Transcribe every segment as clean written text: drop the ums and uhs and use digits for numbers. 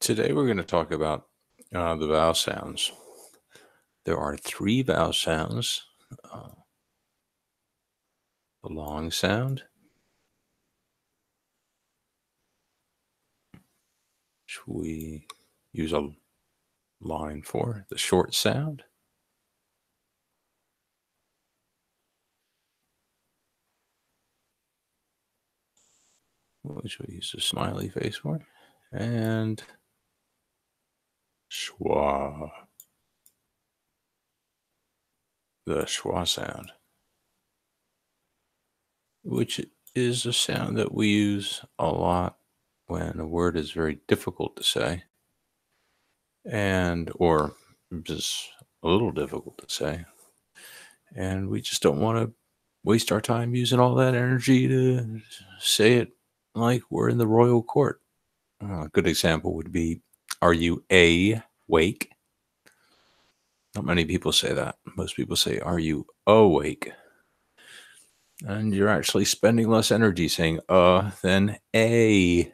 Today we're going to talk about the vowel sounds. There are three vowel sounds: uh, the long sound, which we use a line for; the short sound, which we use a smiley face for; and schwa, the schwa sound, which is a sound that we use a lot when a word is very difficult to say, or just a little difficult to say, and we just don't want to waste our time using all that energy to say it like we're in the royal court. A good example would be, "Are you awake?" Not many people say that. Most people say, "Are you awake?" And you're actually spending less energy saying than a.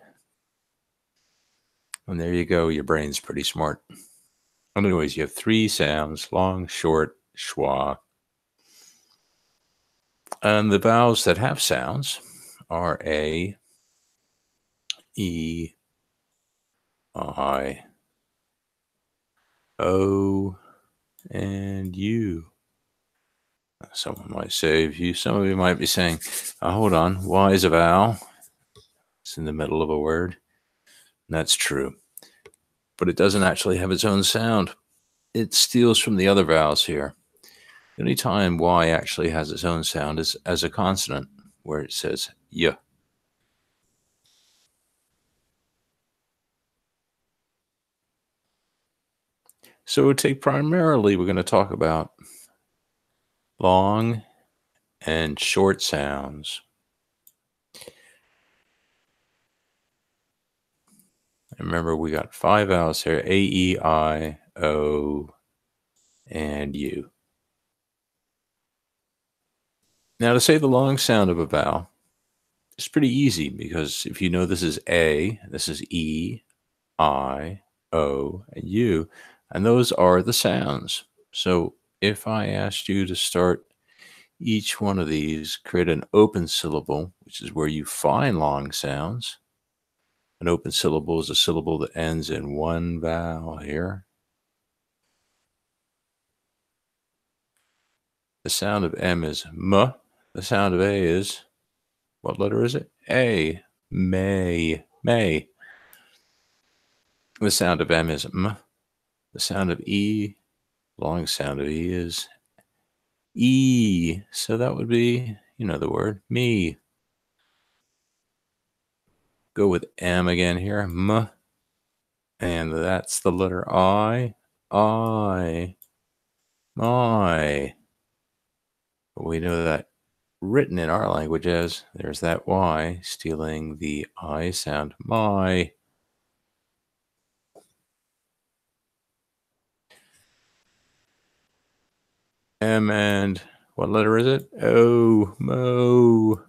And there you go. Your brain's pretty smart. Anyways, you have three sounds: long, short, schwa. And the vowels that have sounds are A, E, I, O, and U. Someone might say, some of you might be saying, hold on, Y is a vowel. It's in the middle of a word. And that's true. But it doesn't actually have its own sound. It steals from the other vowels here. The only time Y actually has its own sound is as a consonant, where it says Y. So we're going to talk about long and short sounds. Remember, we got five vowels here: A, E, I, O, and U. Now, to say the long sound of a vowel, it's pretty easy, because if you know this is A, this is E, I, O, and U, and those are the sounds. So if I asked you to start each one of these, create an open syllable, which is where you find long sounds. An open syllable is a syllable that ends in one vowel here. The sound of M is M. The sound of A is, what letter is it? A. May. May. The sound of M is M. The sound of E, long sound of E, is E. So that would be, the word, me. Go with M again here, M. And that's the letter I. I. My. But we know that written in our language as, there's that Y, stealing the I sound, my. M, and what letter is it? O, mo.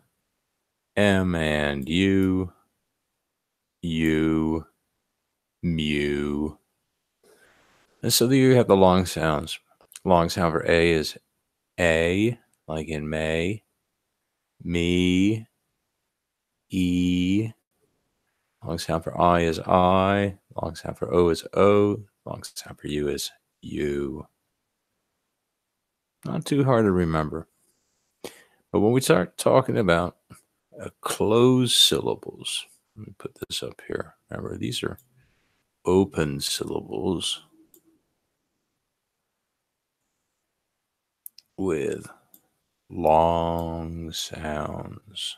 M and U, U, mu. And so there you have the long sounds. Long sound for A is A, like in May. Me, E. Long sound for I is I. Long sound for O is O. Long sound for U is U. Not too hard to remember. But when we start talking about closed syllables, let me put this up here. Remember, these are open syllables with long sounds.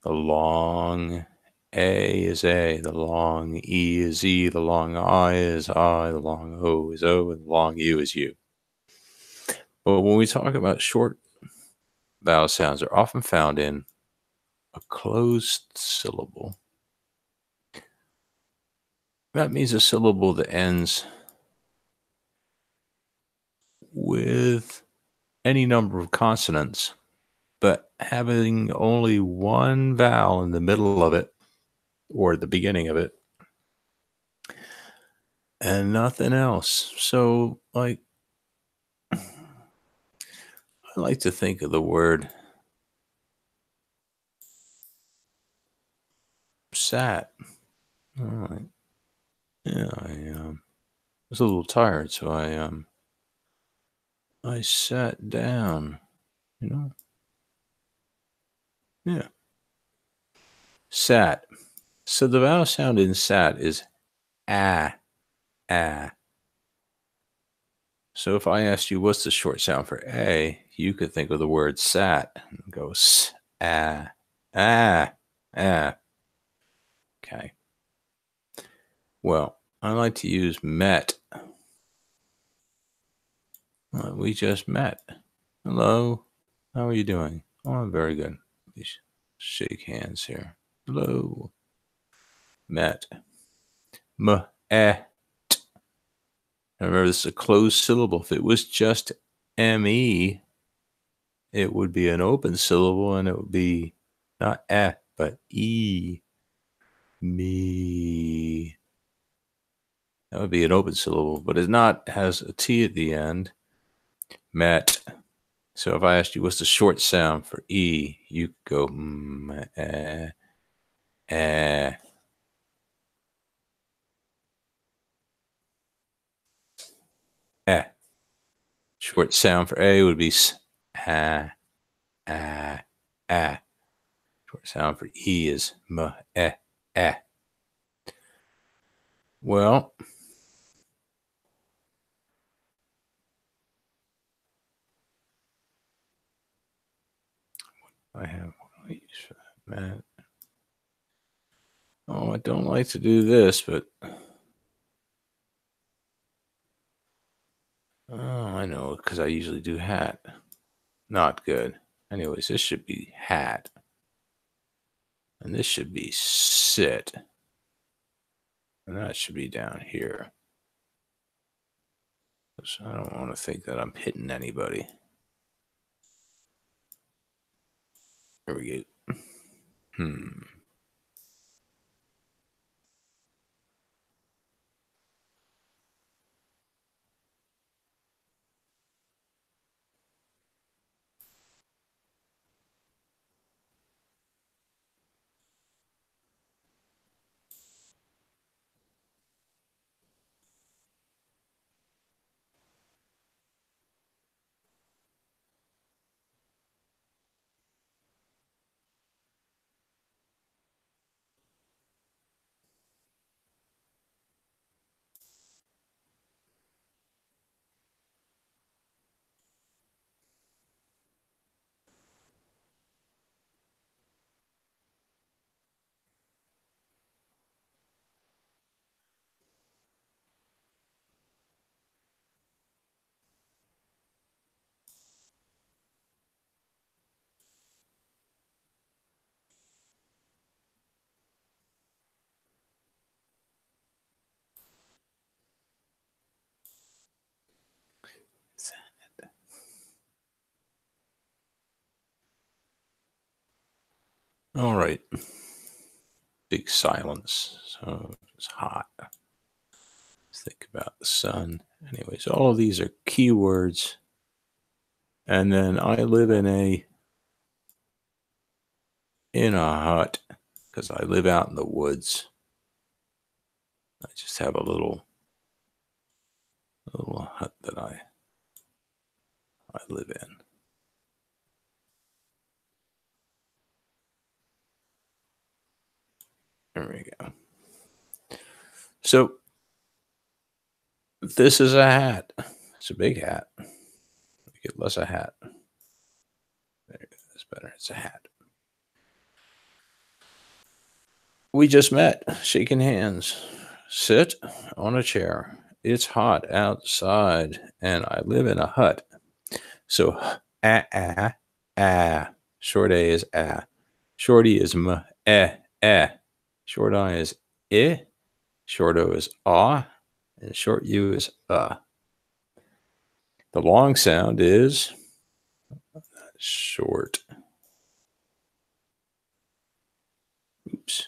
The long A is A, the long E is E, the long I is I, the long O is O, and the long U is U. But when we talk about short vowel sounds, they're often found in a closed syllable. That means a syllable that ends with any number of consonants but having only one vowel in the middle of it or the beginning of it and nothing else. So, like, I like to think of the word sat. All right. Yeah, I was a little tired, so I sat down, you know? Yeah. Sat. So the vowel sound in sat is ah, ah. So if I asked you what's the short sound for A, you could think of the word sat and go s, ah, ah, ah. Okay. Well, I like to use met. We just met. Hello. How are you doing? Oh, I'm very good. Let's shake hands here. Hello. Met. M, eh. Remember, this is a closed syllable. If it was just me, it would be an open syllable and it would be not eh, but e. Me. That would be an open syllable, but it's not, has a T at the end. Met. So if I asked you what's the short sound for E, you could go eh. Eh. Short sound for A would be s, ah, ah, ah. Short sound for E is m, eh. Well, I have what do I use for that, man. Oh, I don't like to do this, but oh, I know because I usually do hat. Not good. Anyways, this should be hat, and this should be sit, and that should be down here. So I don't want to think that I'm hitting anybody. There we go. Hmm. All right. Big silence. So it's hot. Let's think about the sun. Anyways, all of these are keywords. And then I live in a hut because I live out in the woods. I just have a little hut that I live in. There we go. So this is a hat. It's a big hat. Make it less a hat. There you go. That's better. It's a hat. We just met, shaking hands. Sit on a chair. It's hot outside, and I live in a hut. So, ah. Short A is ah. Short E is m, eh. Short I is I. Short O is ah. And short U is The long sound is short. Oops.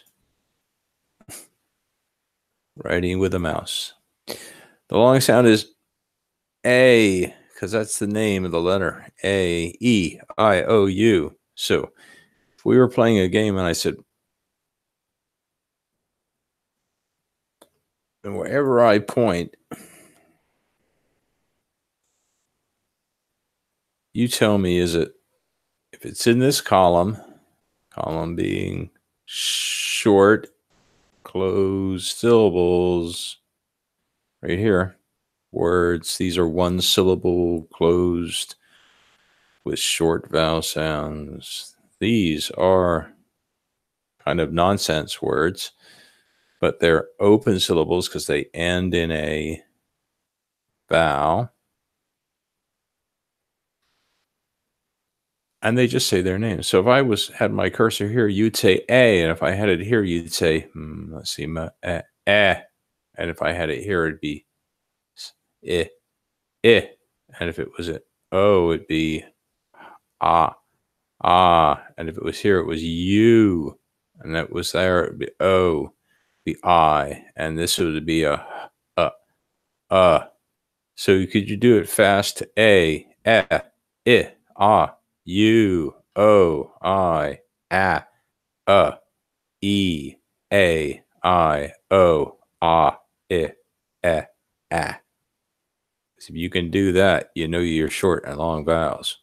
Writing with a mouse. The long sound is A, because that's the name of the letter. A-E-I-O-U. So if we were playing a game and I said, and wherever I point, you tell me, is it, if it's in this column being short, closed syllables, right here, words, these are one syllable closed with short vowel sounds. These are kind of nonsense words, but they're open syllables because they end in a vowel. And they just say their name. So if I had my cursor here, you'd say A, and if I had it here, you'd say, let's see, and if I had it here, it'd be I, I, and if it was an O, it'd be ah, and if it was here, it was U, and that was there, it'd be O, be I, and this would be a uh. So could you do it fast? A, I, ah, U, O, I, E, A, I, O, I, ah. If you can do that, you know you're short and long vowels.